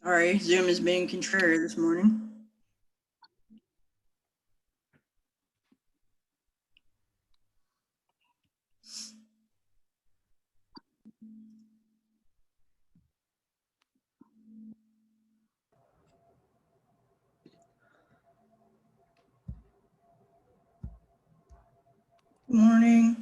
Sorry, Zoom is being contrary this morning. Good morning.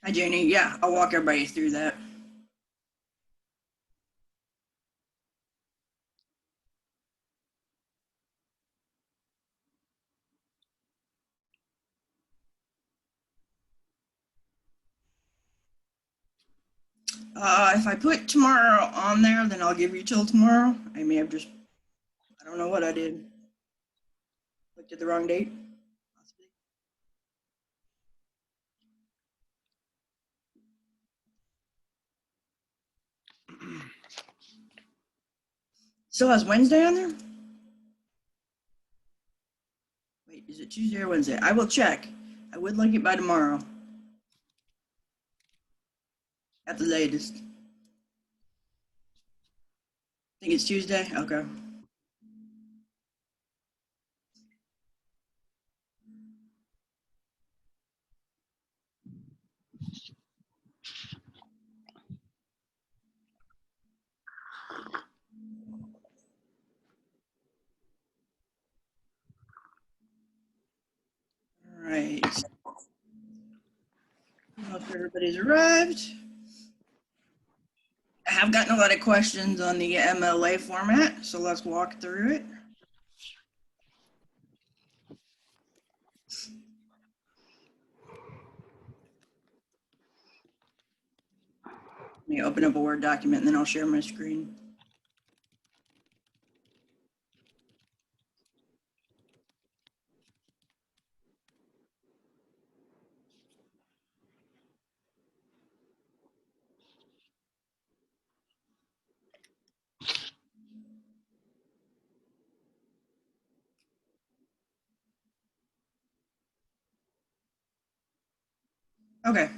Hi, Janie. Yeah, I'll walk everybody through that. If I put tomorrow on there, then I'll give you till tomorrow. I may have just, I don't know what I did. Looked at the wrong date. Possibly. Still has Wednesday on there? Wait, is it Tuesday or Wednesday? I will check. I would like it by tomorrow. At the latest. Think it's Tuesday? Okay. All right. Hope everybody's arrived. I have gotten a lot of questions on the MLA format, so let's walk through it. Let me open up a Word document and then I'll share my screen. Okay.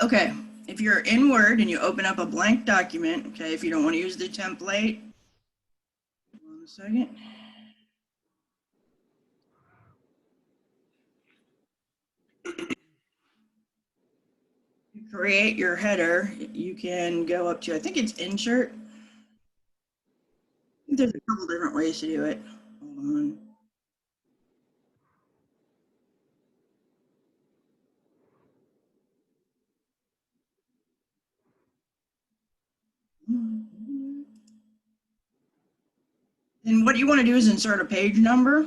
Okay, if you're in Word and you open up a blank document, okay, if you don't want to use the template, 1 second. You create your header, you can go up to, I think it's insert. I think there's a couple different ways to do it. Hold on. And what you want to do is insert a page number.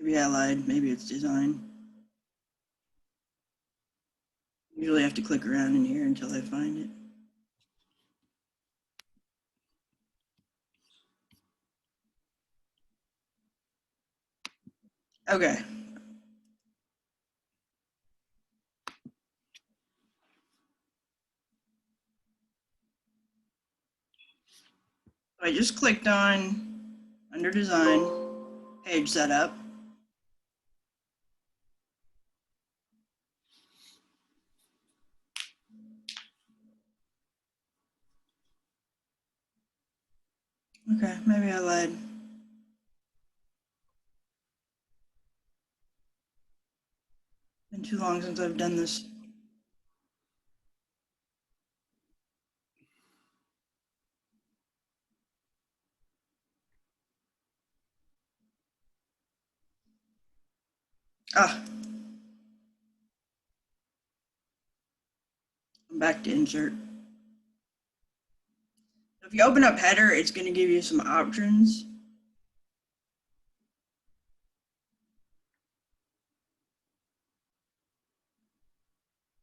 Maybe I lied. Maybe it's design. Usually I have to click around in here until I find it. Okay. So I just clicked on under design, page setup. Okay, maybe I lied. Been too long since I've done this. Ah, I'm back to insert. If you open up header, it's going to give you some options.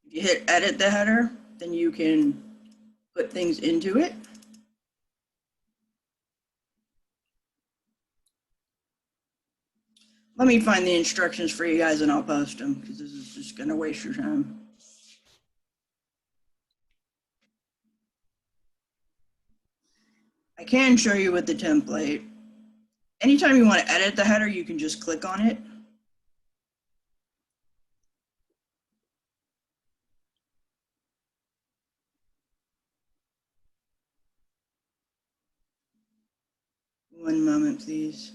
If you hit edit the header, then you can put things into it. Let me find the instructions for you guys and I'll post them because this is just going to waste your time. I can show you with the template. Anytime you want to edit the header, you can just click on it. One moment, please.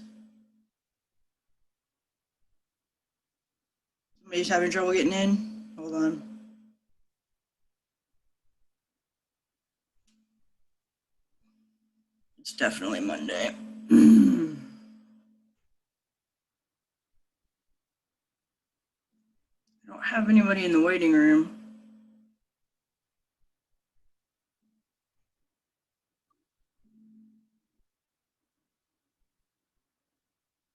Somebody's having trouble getting in? Hold on. It's definitely Monday. I don't have anybody in the waiting room.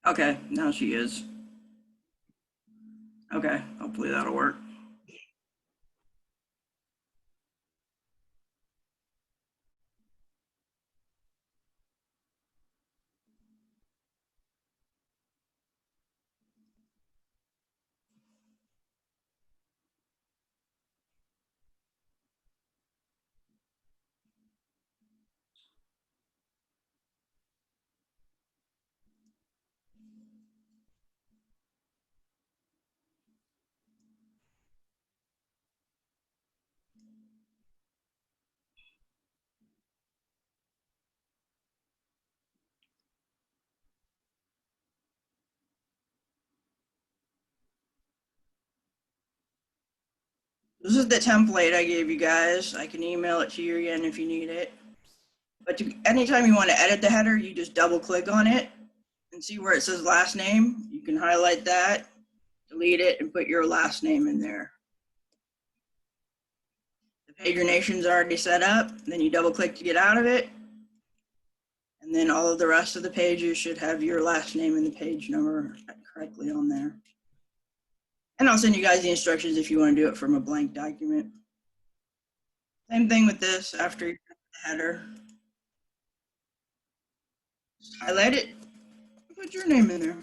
Okay, now she is. Okay, hopefully that'll work. This is the template I gave you guys. I can email it to you again if you need it. But anytime you want to edit the header, you just double click on it and see where it says last name. You can highlight that, delete it, and put your last name in there. The pagination is already set up. Then you double click to get out of it. And then all of the rest of the pages should have your last name and the page number correctly on there. And I'll send you guys the instructions if you want to do it from a blank document. Same thing with this after you put the header. Just highlight it, put your name in there.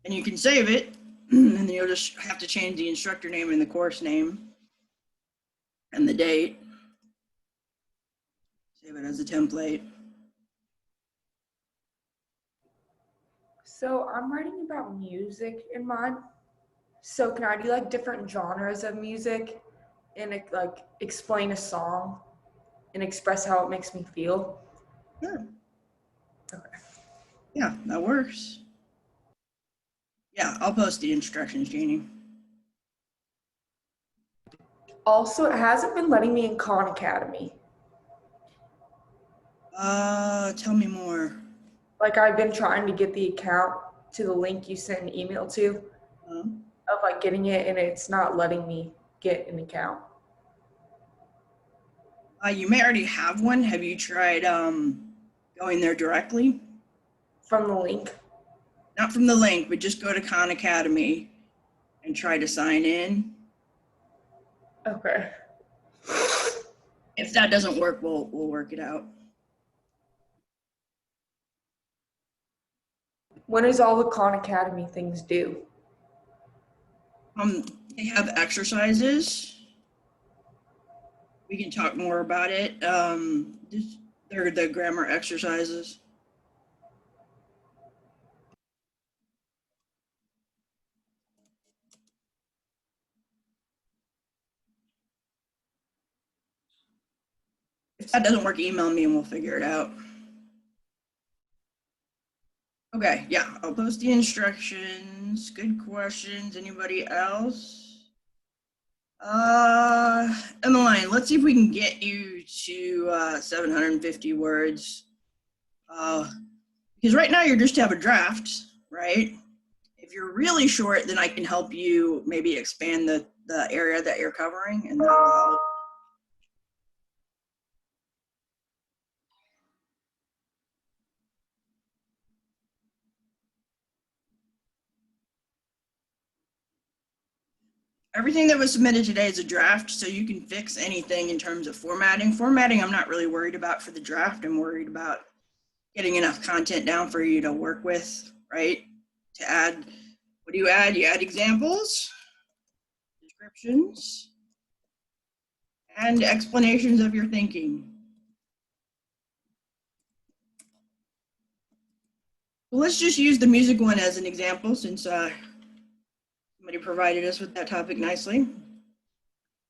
And you can save it, and then you'll just have to change the instructor name and the course name and the date. Save it as a template. So I'm writing about music in mine. So can I do like different genres of music and like explain a song and express how it makes me feel? Sure. Okay. Yeah, that works. Yeah, I'll post the instructions, Jeannie. Also, it hasn't been letting me in Khan Academy. Tell me more. Like I've been trying to get the account to the link you sent an email to of like getting it, and it's not letting me get an account. You may already have one. Have you tried going there directly? From the link. Not from the link, but just go to Khan Academy and try to sign in. Okay. If that doesn't work, we'll work it out. When does all the Khan Academy things due? They have exercises. We can talk more about it. They're the grammar exercises. If that doesn't work, email me and we'll figure it out. Okay, yeah, I'll post the instructions. Good questions. Anybody else? Emmeline, let's see if we can get you to 750 words. Because right now you're just to have a draft, right? If you're really short, then I can help you maybe expand the area that you're covering, and that will help. Everything that was submitted today is a draft, so you can fix anything in terms of formatting. Formatting, I'm not really worried about for the draft. I'm worried about getting enough content down for you to work with, right? To add, what do you add? You add examples, descriptions, and explanations of your thinking. Well, let's just use the music one as an example since somebody provided us with that topic nicely.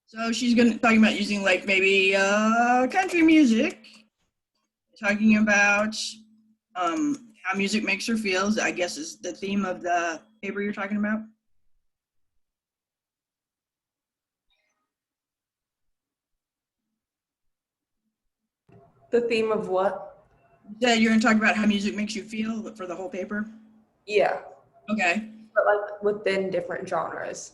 So she's talking about using like maybe country music, talking about how music makes her feel, I guess is the theme of the paper you're talking about. The theme of what? Yeah, you're gonna talk about how music makes you feel for the whole paper? Yeah. Okay. But like within different genres.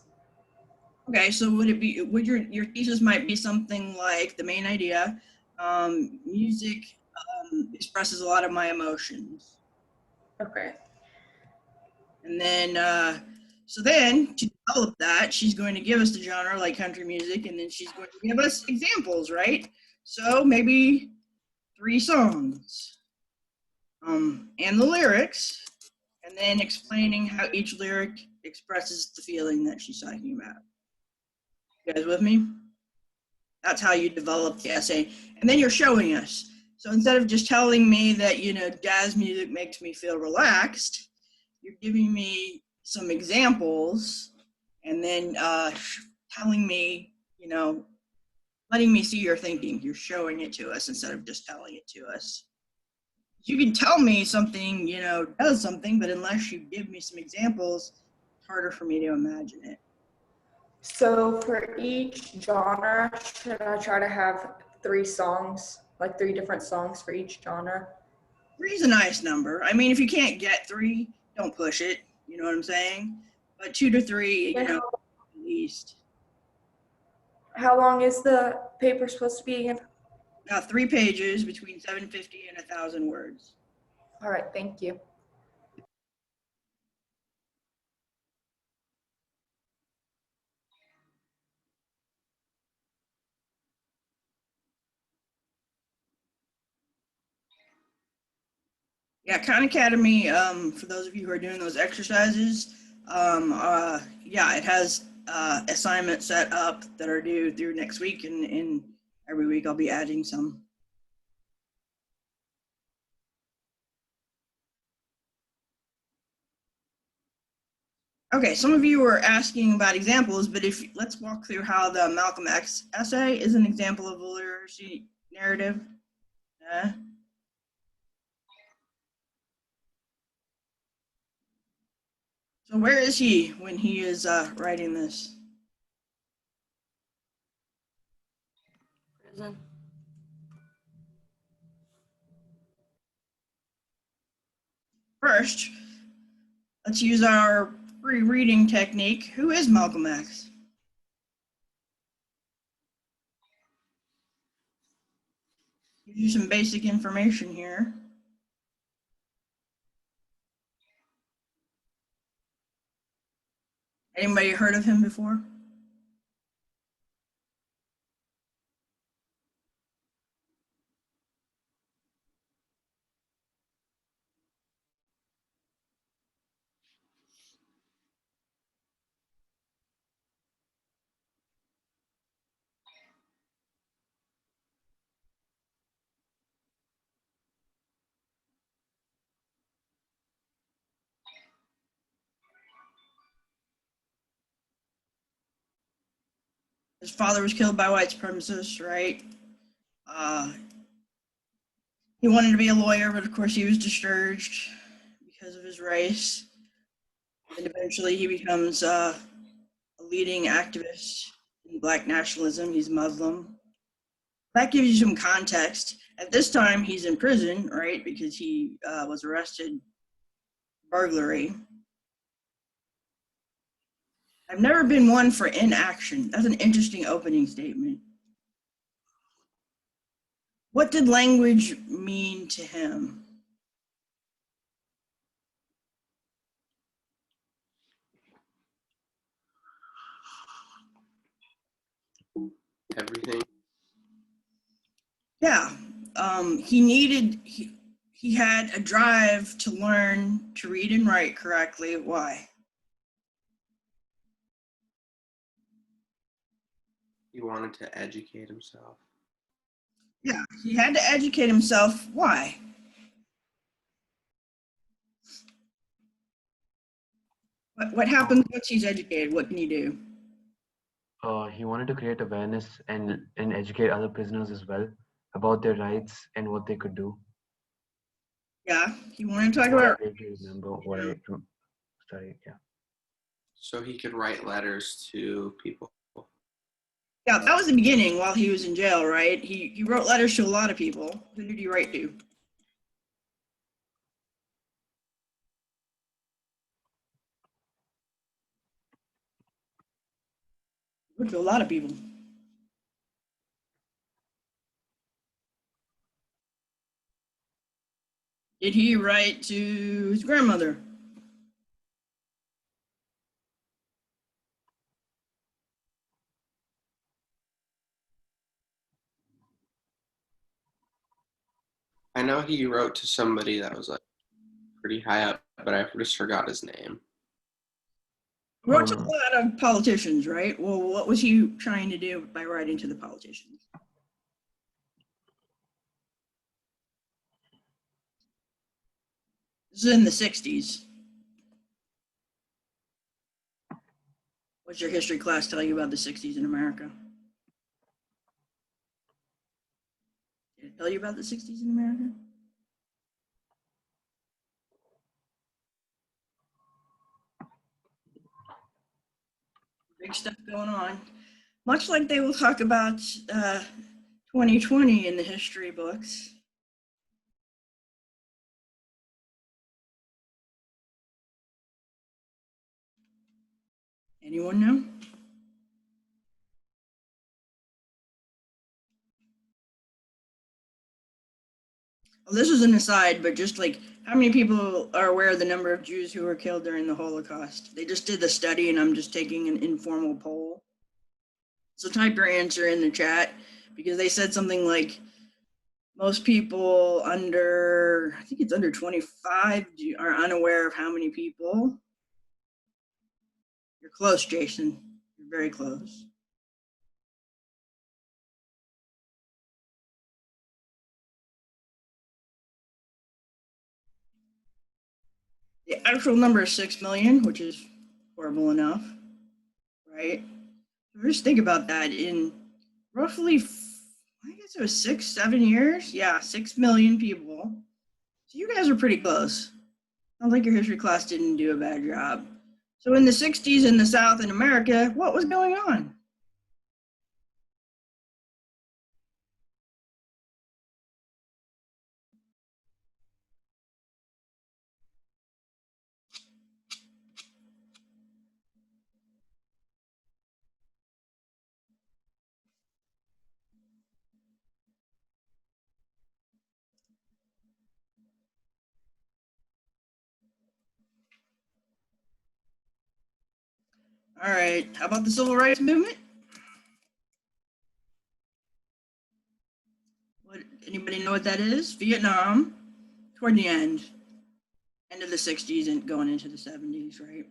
Okay, so would your thesis might be something like the main idea, music expresses a lot of my emotions. Okay. And then, so then to develop that, she's going to give us the genre like country music, and then she's going to give us examples, right? So maybe 3 songs, and the lyrics, and then explaining how each lyric expresses the feeling that she's talking about. You guys with me? That's how you develop the essay. And then you're showing us. So instead of just telling me that, jazz music makes me feel relaxed, you're giving me some examples and then telling me, letting me see your thinking. You're showing it to us instead of just telling it to us. You can tell me something, does something, but unless you give me some examples, it's harder for me to imagine it. So for each genre, should I try to have 3 songs, like 3 different songs for each genre? 3 is a nice number. I mean, if you can't get 3, don't push it. You know what I'm saying? But 2 to 3, at least. How long is the paper supposed to be again? 3 pages between 750 and 1,000 words. All right, thank you. Yeah, Khan Academy, for those of you who are doing those exercises, yeah, it has assignments set up that are due through next week, and every week I'll be adding some. Okay, some of you were asking about examples, but let's walk through how the Malcolm X essay is an example of a literacy narrative. So where is he when he is writing this? Prison. First, let's use our pre-reading technique. Who is Malcolm X? Give you some basic information here. Anybody heard of him before? His father was killed by white supremacists, right? Uh, he wanted to be a lawyer, but of course he was discouraged because of his race. And eventually he becomes a leading activist in Black nationalism. He's Muslim. That gives you some context. At this time, he's in prison, right? Because he was arrested for burglary. I've never been one for inaction. That's an interesting opening statement. What did language mean to him? Everything. Yeah, he had a drive to learn to read and write correctly. Why? He wanted to educate himself. Yeah, he had to educate himself. Why? What happens once he's educated? What can he do? He wanted to create awareness and educate other prisoners as well about their rights and what they could do. Yeah, he wanted to talk What I about. vaguely remember what I studied, yeah. So he could write letters to people. Yeah, that was the beginning while he was in jail, right? He wrote letters to a lot of people. Who did he write to? Wrote to a lot of people. Did he write to his grandmother? I know he wrote to somebody that was like pretty high up, but I just forgot his name. He wrote to a lot of politicians, right? Well, what was he trying to do by writing to the politicians? This is in the 60s. What's your history class tell you about the 60s in America? Did it tell you about the 60s in America? Big stuff going on. Much like they will talk about 2020 in the history books. Anyone know? Well, this is an aside, but just like how many people are aware of the number of Jews who were killed during the Holocaust? They just did the study and I'm just taking an informal poll. So type your answer in the chat because they said something like most people under, I think it's under 25 are unaware of how many people. You're close, Jason. You're very close. The actual number is 6 million, which is horrible enough, right? So just think about that. In roughly, I guess it was 6, 7 years. Yeah, 6 million people. So you guys are pretty close. Sounds like your history class didn't do a bad job. So in the 60s in the South in America, what was going on? All right, how about the civil rights movement? Anybody know what that is? Vietnam, toward the end of the 60s and going into the 70s, right?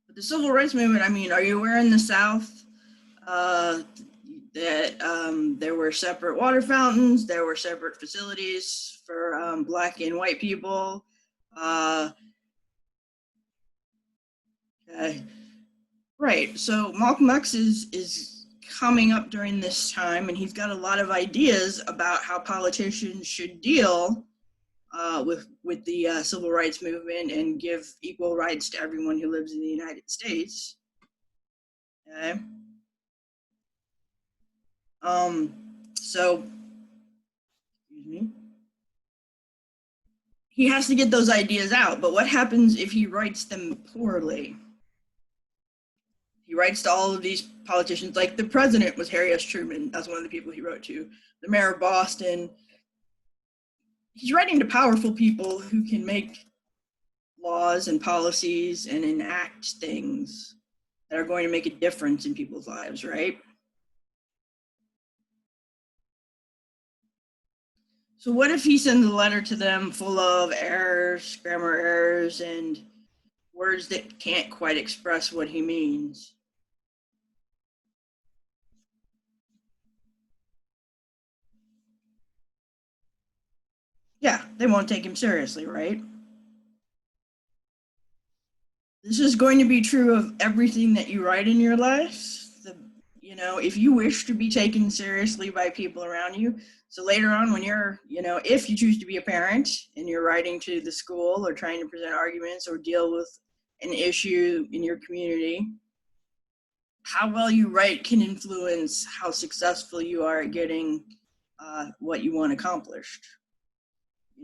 But the civil rights movement, I mean, are you aware in the South that there were separate water fountains, there were separate facilities for Black and white people? Okay. Right, so Malcolm X is coming up during this time, and he's got a lot of ideas about how politicians should deal with the civil rights movement and give equal rights to everyone who lives in the United States. Okay. So, excuse me. He has to get those ideas out, but what happens if he writes them poorly? He writes to all of these politicians, like the president was Harry S. Truman. That's one of the people he wrote to. The mayor of Boston. He's writing to powerful people who can make laws and policies and enact things that are going to make a difference in people's lives, right? So what if he sends a letter to them full of errors, grammar errors, and words that can't quite express what he means? Yeah, they won't take him seriously, right? This is going to be true of everything that you write in your life. If you wish to be taken seriously by people around you, so later on when you're, if you choose to be a parent and you're writing to the school or trying to present arguments or deal with an issue in your community, how well you write can influence how successful you are at getting what you want accomplished.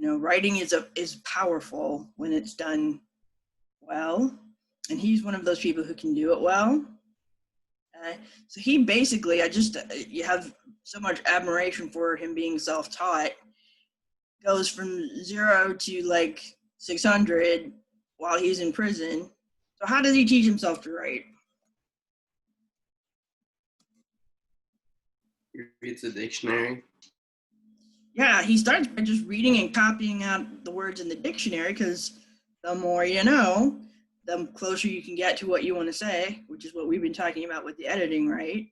Writing is powerful when it's done well, and he's one of those people who can do it well. So he basically, you have so much admiration for him being self-taught, goes from 0 to like 600 while he's in prison. So how does he teach himself to write? He reads a dictionary. Yeah, he starts by just reading and copying out the words in the dictionary, because the more you know, the closer you can get to what you want to say, which is what we've been talking about with the editing, right?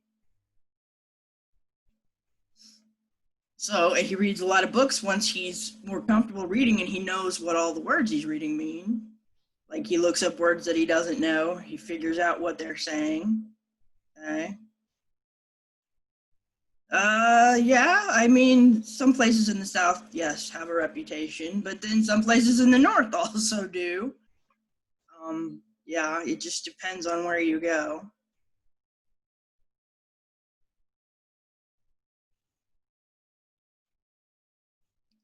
So he reads a lot of books once he's more comfortable reading and he knows what all the words he's reading mean. Like he looks up words that he doesn't know, he figures out what they're saying. Okay. Yeah, I mean, some places in the South, yes, have a reputation, but then some places in the North also do. Yeah, it just depends on where you go.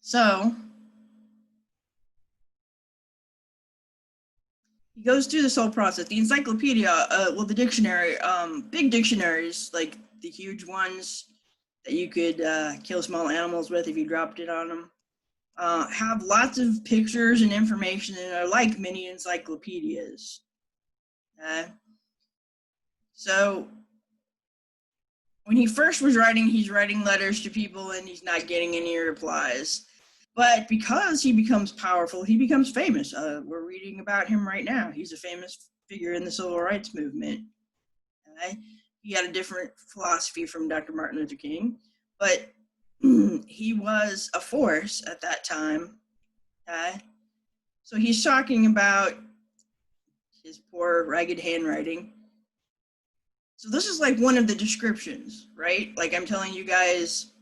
So he goes through this whole process. The encyclopedia, the dictionary, big dictionaries, like the huge ones that you could kill small animals with if you dropped it on them, have lots of pictures and information and are like mini encyclopedias. So when he first was writing, he's writing letters to people and he's not getting any replies. But because he becomes powerful, he becomes famous. We're reading about him right now. He's a famous figure in the civil rights movement. Okay? He had a different philosophy from Dr. Martin Luther King, but he was a force at that time. Okay? So he's talking about his poor, ragged handwriting. So this is like one of the descriptions, right? Like I'm telling you guys,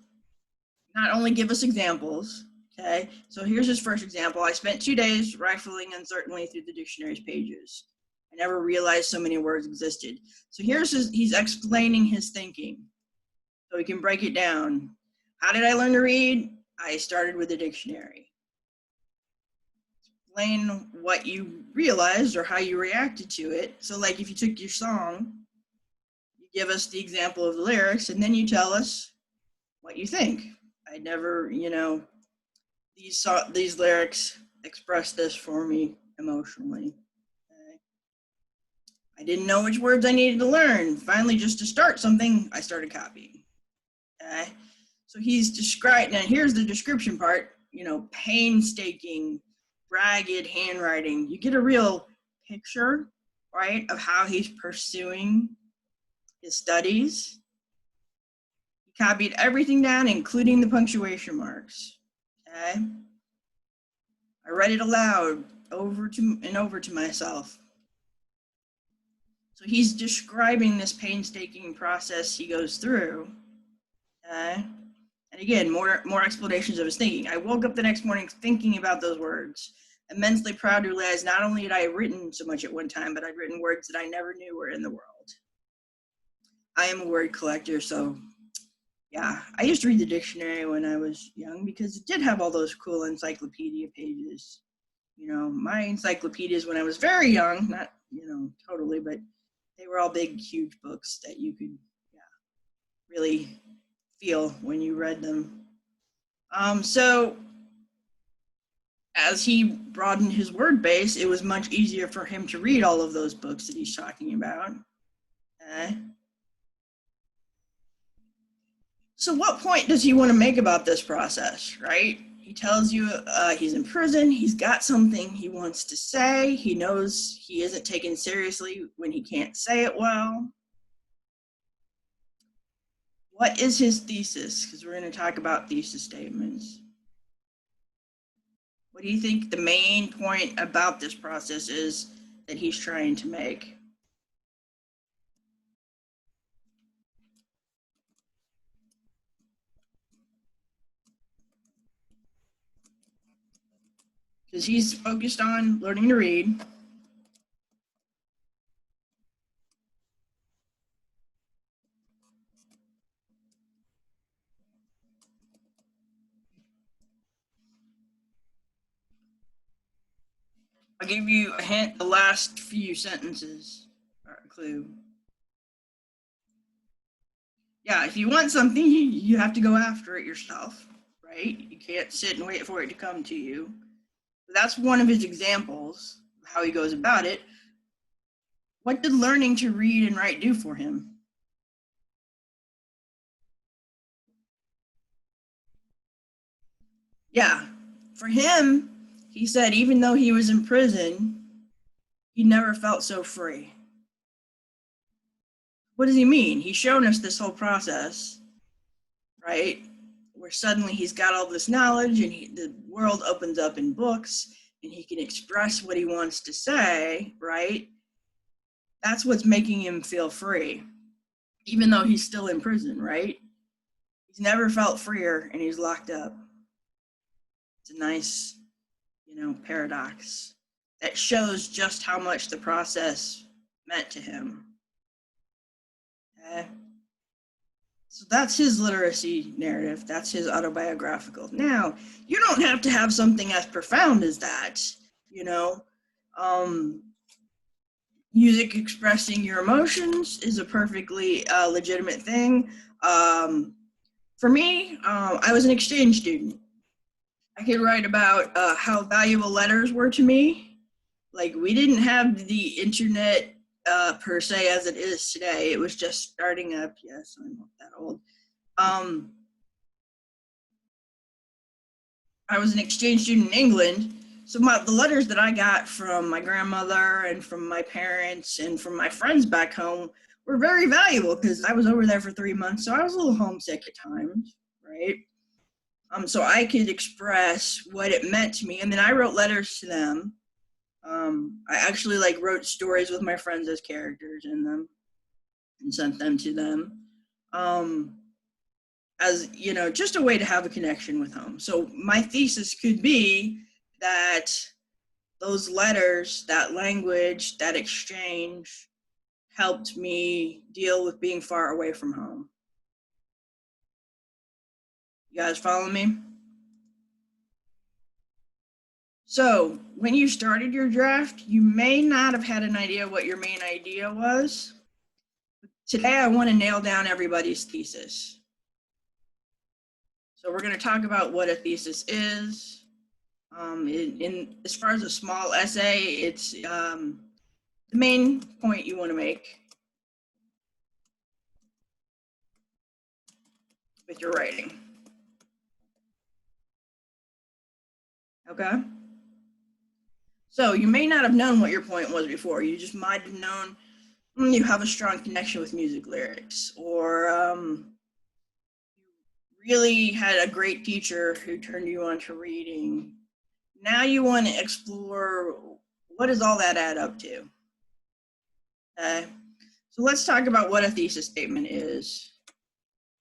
not only give us examples, okay? So here's his first example. I spent 2 days rifling uncertainly through the dictionary's pages. I never realized so many words existed. So he's explaining his thinking. So we can break it down. How did I learn to read? I started with a dictionary. Explain what you realized or how you reacted to it. So like if you took your song, you give us the example of the lyrics and then you tell us what you think. I never, these lyrics express this for me. emotionally. Okay? I didn't know which words I needed to learn. Finally, just to start something, I started copying. Okay? So he's described, now here's the description part, painstaking, ragged handwriting. You get a real picture, right, of how he's pursuing his studies. He copied everything down, including the punctuation marks. Okay? I read it aloud over to myself. So he's describing this painstaking process he goes through. Okay? And again, more explanations of his thinking. I woke up the next morning thinking about those words, immensely proud to realize not only had I written so much at one time, but I'd written words that I never knew were in the world. I am a word collector, so yeah, I used to read the dictionary when I was young because it did have all those cool encyclopedia pages. My encyclopedias when I was very young, not, totally, but they were all big, huge books that you could, really feel when you read them. So as he broadened his word base, it was much easier for him to read all of those books that he's talking about. Okay. So what point does he want to make about this process, right? He tells you he's in prison, he's got something he wants to say, he knows he isn't taken seriously when he can't say it well. What is his thesis? Because we're going to talk about thesis statements. What do you think the main point about this process is that he's trying to make? Because he's focused on learning to read. I'll give you a hint, the last few sentences are a clue. Yeah, if you want something, you have to go after it yourself, right? You can't sit and wait for it to come to you. That's one of his examples of how he goes about it. What did learning to read and write do for him? Yeah, for him, he said even though he was in prison, he never felt so free. What does he mean? He's shown us this whole process, right? Where suddenly he's got all this knowledge and the world opens up in books and he can express what he wants to say, right? That's what's making him feel free, even though he's still in prison, right? He's never felt freer and he's locked up. It's a nice, paradox that shows just how much the process meant to him. Okay? So that's his literacy narrative. That's his autobiographical. Now, you don't have to have something as profound as that, music expressing your emotions is a perfectly legitimate thing. For me, I was an exchange student. I could write about how valuable letters were to me. Like, we didn't have the internet per se as it is today. It was just starting up. Yes, I'm not that old. I was an exchange student in England. So the letters that I got from my grandmother and from my parents and from my friends back home were very valuable because I was over there for 3 months. So I was a little homesick at times, right? So I could express what it meant to me. And then I wrote letters to them. I actually wrote stories with my friends as characters in them and sent them to them. As, just a way to have a connection with home. So my thesis could be that those letters, that language, that exchange helped me deal with being far away from home. You guys follow me? So when you started your draft, you may not have had an idea what your main idea was. Today, I want to nail down everybody's thesis. So we're going to talk about what a thesis is, In as far as a small essay, it's the main point you want to make with your writing. Okay? So you may not have known what your point was before. You just might have known you have a strong connection with music lyrics, or you really had a great teacher who turned you on to reading. Now you want to explore, what does all that add up to? Okay? So let's talk about what a thesis statement is.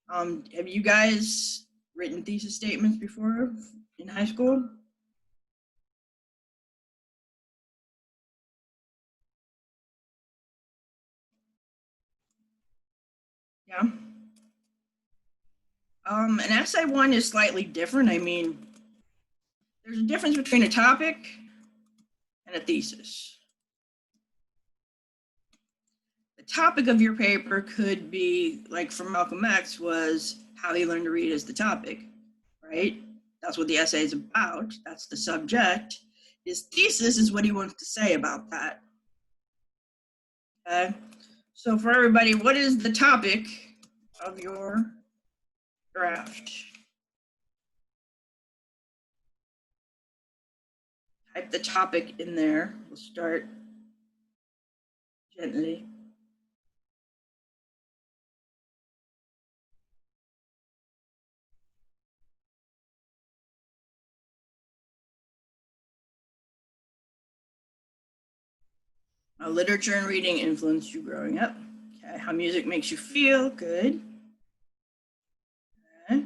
Have you guys written thesis statements before in high school? Yeah. An essay one is slightly different. I mean, there's a difference between a topic and a thesis. The topic of your paper could be, like for Malcolm X, was how he learned to read as the topic, right? That's what the essay is about. That's the subject. His thesis is what he wants to say about that. Okay? So for everybody, what is the topic of your draft? Type the topic in there. We'll start gently. How literature and reading influenced you growing up. Okay, how music makes you feel. Good. Okay.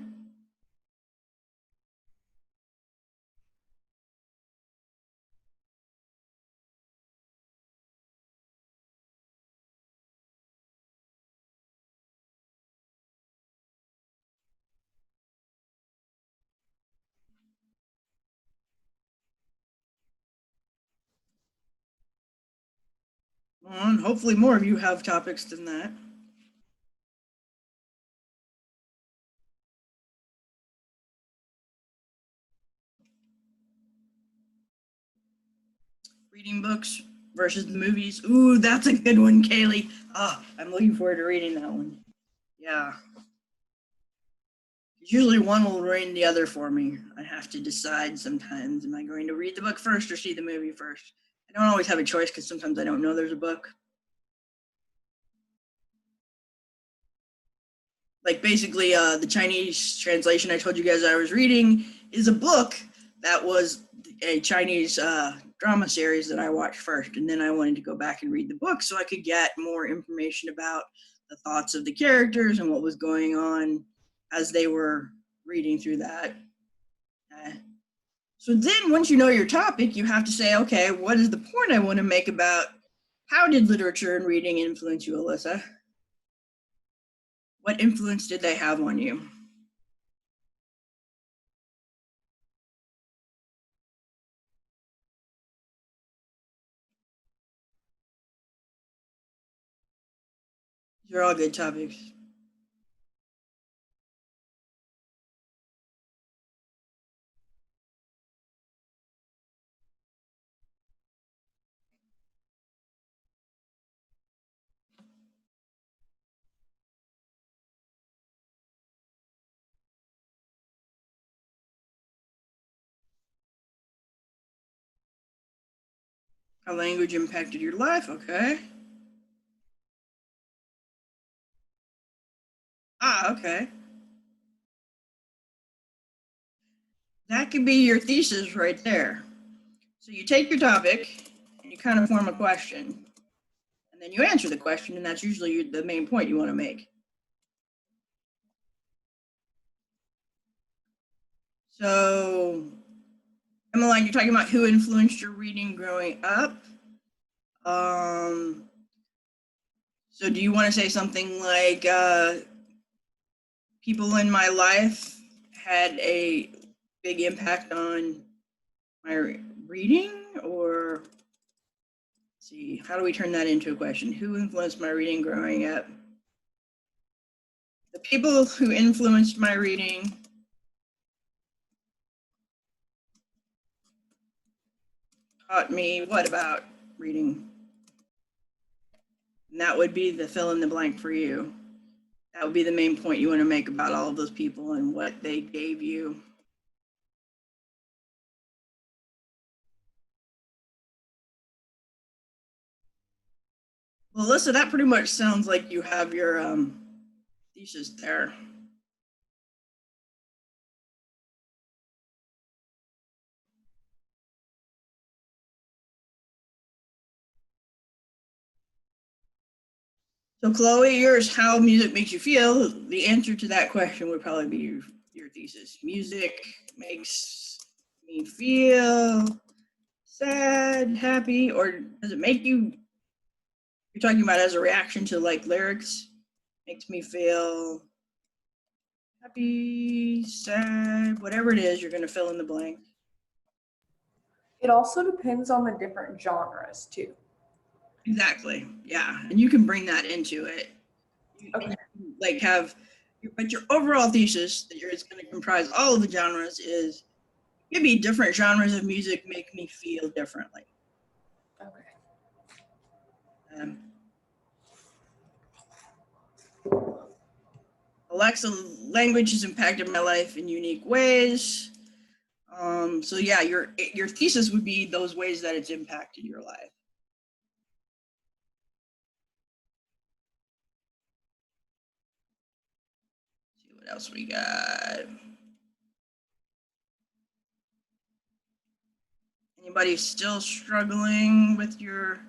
Well, and hopefully more of you have topics than that. Reading books versus the movies. Ooh, that's a good one, Kaylee. Oh, I'm looking forward to reading that one. Yeah. Usually one will ruin the other for me. I have to decide sometimes, am I going to read the book first or see the movie first? I don't always have a choice because sometimes I don't know there's a book. Like basically the Chinese translation I told you guys I was reading is a book that was a Chinese drama series that I watched first. And then I wanted to go back and read the book so I could get more information about the thoughts of the characters and what was going on as they were reading through that. So then once you know your topic, you have to say, okay, what is the point I want to make about how did literature and reading influence you, Alyssa? What influence did they have on you? These are all good topics. How language impacted your life, okay. Okay. That could be your thesis right there. So you take your topic and you kind of form a question. And then you answer the question, and that's usually the main point you want to make. So, Emmeline, you're talking about who influenced your reading growing up. So do you want to say something like people in my life had a big impact on my reading? Or let's see, how do we turn that into a question? Who influenced my reading growing up? The people who influenced my reading taught me what about reading? And that would be the fill in the blank for you. That would be the main point you want to make about all of those people and what they gave you. Well, Alyssa, that pretty much sounds like you have your thesis there. So Chloe, yours, how music makes you feel. The answer to that question would probably be your thesis. Music makes me feel sad, happy, or does it make you, you're talking about as a reaction to like lyrics, makes me feel happy, sad, whatever it is, you're going to fill in the blank. It also depends on the different genres too. Exactly. Yeah. And you can bring that into it. Okay. Like have, but your overall thesis that it's going to comprise all of the genres is maybe different genres of music make me feel differently. Okay. Alexa, language has impacted my life in unique ways. So yeah, your thesis would be those ways that it's impacted your life. Let's see what else we got. Anybody still struggling with your?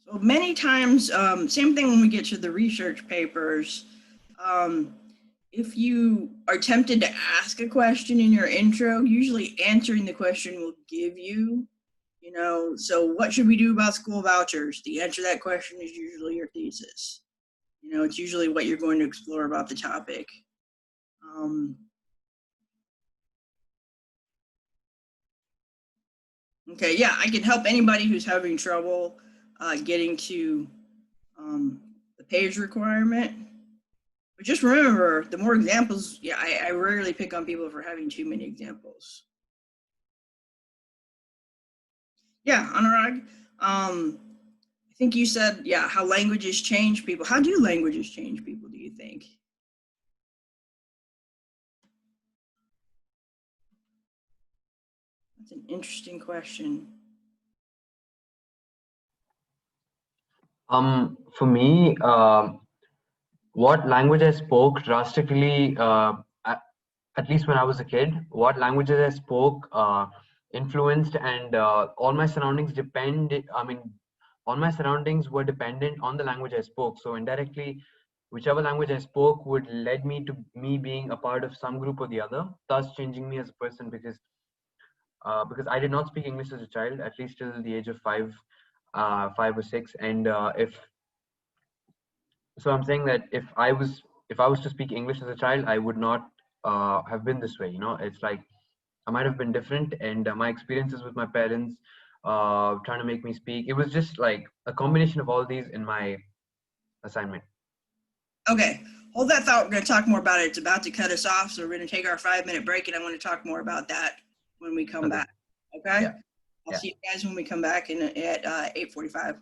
So many times, same thing when we get to the research papers. If you are tempted to ask a question in your intro, usually answering the question will give you, so what should we do about school vouchers? The answer to that question is usually your thesis. It's usually what you're going to explore about the topic. Okay, yeah, I can help anybody who's having trouble getting to the page requirement. But just remember, the more examples, yeah, I rarely pick on people for having too many examples. Yeah, Anurag, I think you said, yeah, how languages change people. How do languages change people, do you think? That's an interesting question. For me, what language I spoke drastically, at least when I was a kid, what languages I spoke influenced, and all my surroundings all my surroundings were dependent on the language I spoke. So indirectly, whichever language I spoke would lead me to me being a part of some group or the other, thus changing me as a person, because I did not speak English as a child, at least till the age of 5 or 6. And so I'm saying that if I was to speak English as a child, I would not have been this way. It's like I might have been different, and my experiences with my parents trying to make me speak, it was just like a combination of all these in my assignment. Okay, hold that thought. We're going to talk more about it. It's about to cut us off, so we're going to take our 5-minute break, and I want to talk more about that when we come back. Okay? Yeah. I'll see you guys when we come back at 8:45.